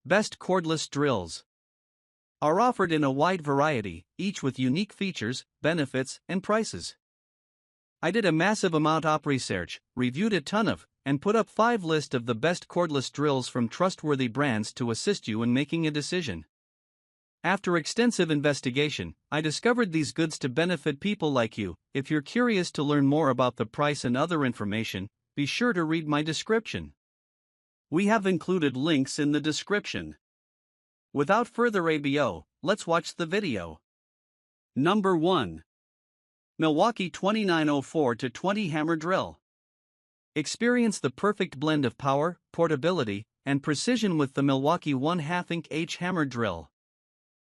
Best cordless drills are offered in a wide variety, each with unique features, benefits, and prices. I did a massive amount of research, reviewed a ton of, and put up 5 lists of the best cordless drills from trustworthy brands to assist you in making a decision. After extensive investigation, I discovered these goods to benefit people like you. If you're curious to learn more about the price and other information, be sure to read my description. We have included links in the description. Without further ado, let's watch the video. Number 1. Milwaukee 2904-20 Hammer Drill. Experience the perfect blend of power, portability, and precision with the Milwaukee 1/2" H Hammer Drill.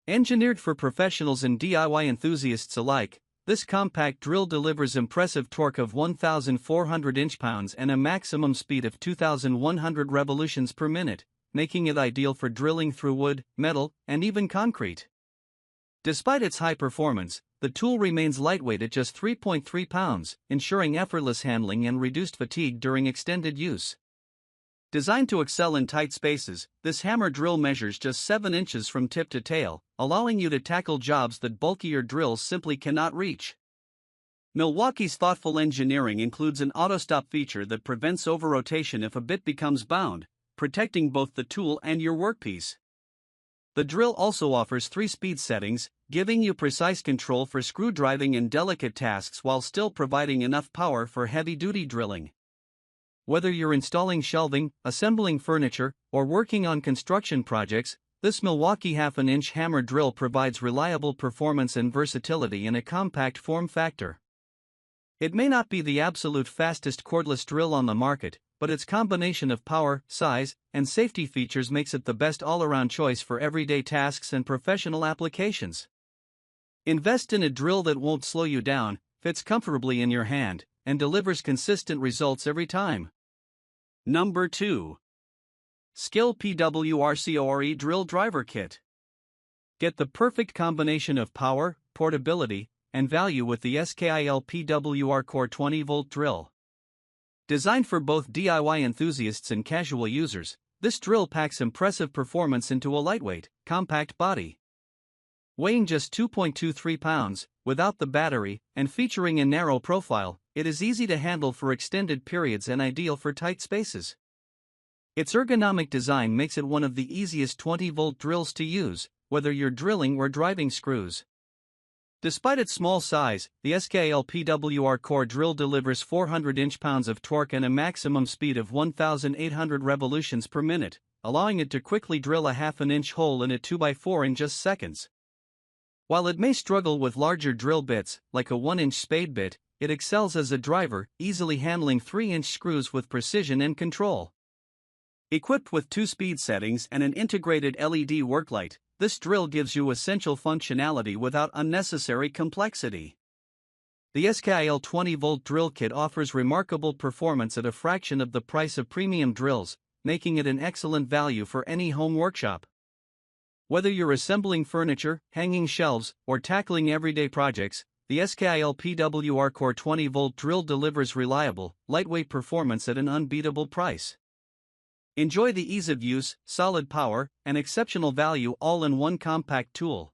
Engineered for professionals and DIY enthusiasts alike, this compact drill delivers impressive torque of 1,400 inch-pounds and a maximum speed of 2,100 revolutions per minute, making it ideal for drilling through wood, metal, and even concrete. Despite its high performance, the tool remains lightweight at just 3.3 pounds, ensuring effortless handling and reduced fatigue during extended use. Designed to excel in tight spaces, this hammer drill measures just 7 inches from tip to tail, allowing you to tackle jobs that bulkier drills simply cannot reach. Milwaukee's thoughtful engineering includes an auto-stop feature that prevents over-rotation if a bit becomes bound, protecting both the tool and your workpiece. The drill also offers 3 speed settings, giving you precise control for screw driving and delicate tasks while still providing enough power for heavy-duty drilling. Whether you're installing shelving, assembling furniture, or working on construction projects, this Milwaukee 1/2" hammer drill provides reliable performance and versatility in a compact form factor. It may not be the absolute fastest cordless drill on the market, but its combination of power, size, and safety features makes it the best all-around choice for everyday tasks and professional applications. Invest in a drill that won't slow you down, fits comfortably in your hand, and delivers consistent results every time. Number 2. Skil PWRCORE Drill Driver Kit. Get the perfect combination of power, portability, and value with the Skil PWRCORE 20-volt drill. Designed for both DIY enthusiasts and casual users, this drill packs impressive performance into a lightweight, compact body. Weighing just 2.23 pounds, without the battery, and featuring a narrow profile, it is easy to handle for extended periods and ideal for tight spaces. Its ergonomic design makes it one of the easiest 20-volt drills to use, whether you're drilling or driving screws. Despite its small size, the Skil PWRCORE drill delivers 400 inch-pounds of torque and a maximum speed of 1,800 revolutions per minute, allowing it to quickly drill a 1/2 inch hole in a 2x4 in just seconds. While it may struggle with larger drill bits, like a 1-inch spade bit, it excels as a driver, easily handling 3-inch screws with precision and control. Equipped with 2 speed settings and an integrated LED work light, this drill gives you essential functionality without unnecessary complexity. The Skil 20-volt drill kit offers remarkable performance at a fraction of the price of premium drills, making it an excellent value for any home workshop. Whether you're assembling furniture, hanging shelves, or tackling everyday projects, the Skil PWRCORE 20-volt drill delivers reliable, lightweight performance at an unbeatable price. Enjoy the ease of use, solid power, and exceptional value all in one compact tool.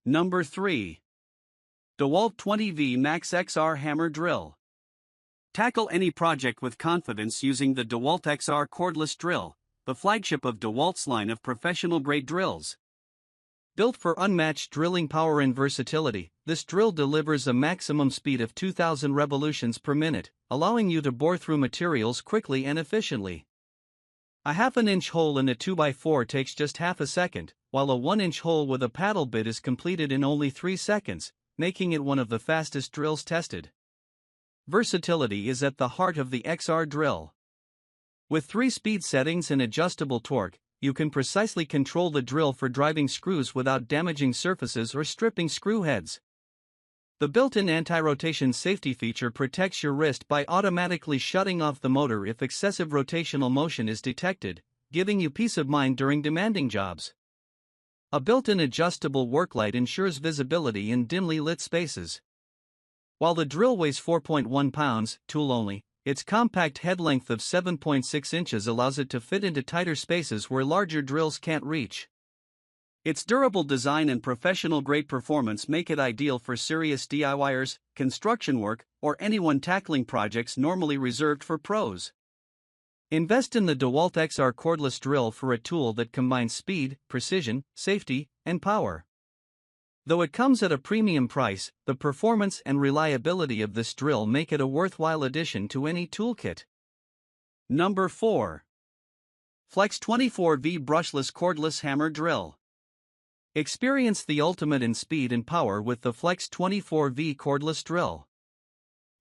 Number 3. DeWalt 20V Max XR Hammer Drill. Tackle any project with confidence using the DeWalt XR Cordless Drill, the flagship of DeWalt's line of professional-grade drills. Built for unmatched drilling power and versatility, this drill delivers a maximum speed of 2,000 revolutions per minute, allowing you to bore through materials quickly and efficiently. A 1/2 inch hole in a 2x4 takes just half a second, while a 1-inch hole with a paddle bit is completed in only 3 seconds, making it one of the fastest drills tested. Versatility is at the heart of the XR drill. With 3 speed settings and adjustable torque, you can precisely control the drill for driving screws without damaging surfaces or stripping screw heads. The built-in anti-rotation safety feature protects your wrist by automatically shutting off the motor if excessive rotational motion is detected, giving you peace of mind during demanding jobs. A built-in adjustable work light ensures visibility in dimly lit spaces. While the drill weighs 4.1 pounds, tool only, Its compact head length of 7.6 inches allows it to fit into tighter spaces where larger drills can't reach. Its durable design and professional-grade performance make it ideal for serious DIYers, construction work, or anyone tackling projects normally reserved for pros. Invest in the DeWalt XR cordless drill for a tool that combines speed, precision, safety, and power. Though it comes at a premium price, the performance and reliability of this drill make it a worthwhile addition to any toolkit. Number 4. Flex 24V Brushless Cordless Hammer Drill. Experience the ultimate in speed and power with the Flex 24V cordless drill.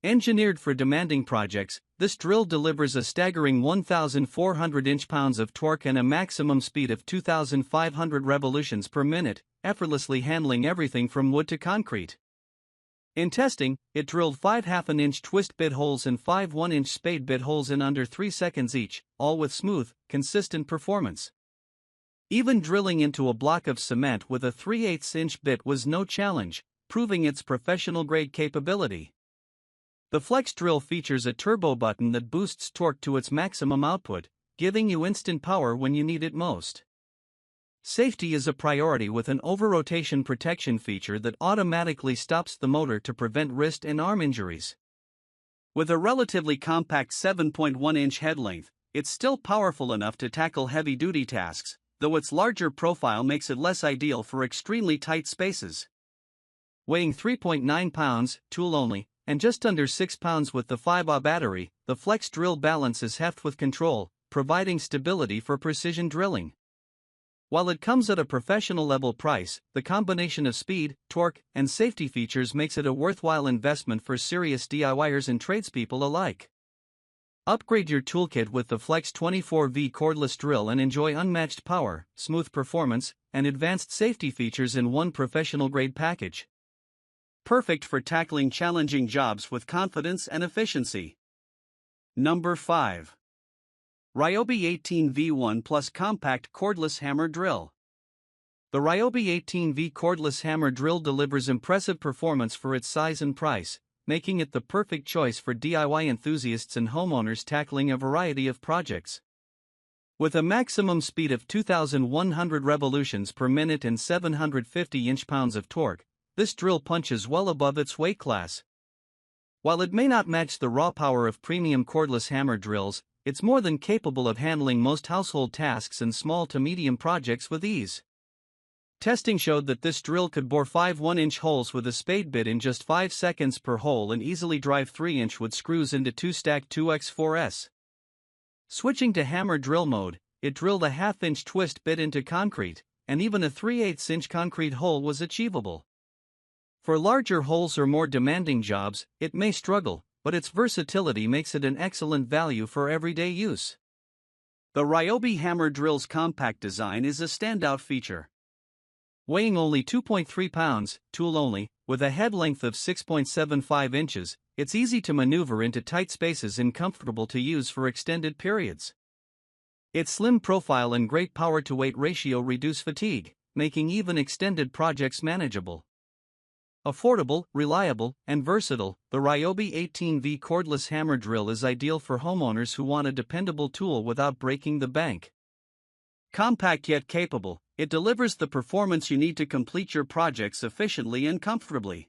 Engineered for demanding projects, this drill delivers a staggering 1,400 inch-pounds of torque and a maximum speed of 2,500 revolutions per minute, effortlessly handling everything from wood to concrete. In testing, it drilled 5 1/2-inch twist bit holes and 5 1-inch spade bit holes in under 3 seconds each, all with smooth, consistent performance. Even drilling into a block of cement with a 3/8-inch bit was no challenge, proving its professional-grade capability. The Flex drill features a turbo button that boosts torque to its maximum output, giving you instant power when you need it most. Safety is a priority with an over-rotation protection feature that automatically stops the motor to prevent wrist and arm injuries. With a relatively compact 7.1-inch head length, it's still powerful enough to tackle heavy-duty tasks, though its larger profile makes it less ideal for extremely tight spaces. Weighing 3.9 pounds, tool only, and just under 6 pounds with the 5Ah battery, the Flex drill balances heft with control, providing stability for precision drilling. While it comes at a professional-level price, the combination of speed, torque, and safety features makes it a worthwhile investment for serious DIYers and tradespeople alike. Upgrade your toolkit with the Flex 24V cordless drill and enjoy unmatched power, smooth performance, and advanced safety features in one professional-grade package. Perfect for tackling challenging jobs with confidence and efficiency. Number 5. Ryobi 18V1 Plus Compact Cordless Hammer Drill. The Ryobi 18V cordless hammer drill delivers impressive performance for its size and price, making it the perfect choice for DIY enthusiasts and homeowners tackling a variety of projects. With a maximum speed of 2,100 revolutions per minute and 750 inch-pounds of torque, this drill punches well above its weight class. While it may not match the raw power of premium cordless hammer drills, it's more than capable of handling most household tasks and small to medium projects with ease. Testing showed that this drill could bore 5 1-inch holes with a spade bit in just 5 seconds per hole and easily drive 3-inch wood screws into 2-stack 2x4s. Switching to hammer drill mode, it drilled a 1/2-inch twist bit into concrete, and even a 3/8-inch concrete hole was achievable. For larger holes or more demanding jobs, it may struggle, but its versatility makes it an excellent value for everyday use. The Ryobi hammer drill's compact design is a standout feature. Weighing only 2.3 pounds, tool only, with a head length of 6.75 inches, it's easy to maneuver into tight spaces and comfortable to use for extended periods. Its slim profile and great power-to-weight ratio reduce fatigue, making even extended projects manageable. Affordable, reliable, and versatile, the Ryobi 18V cordless hammer drill is ideal for homeowners who want a dependable tool without breaking the bank. Compact yet capable, it delivers the performance you need to complete your projects efficiently and comfortably.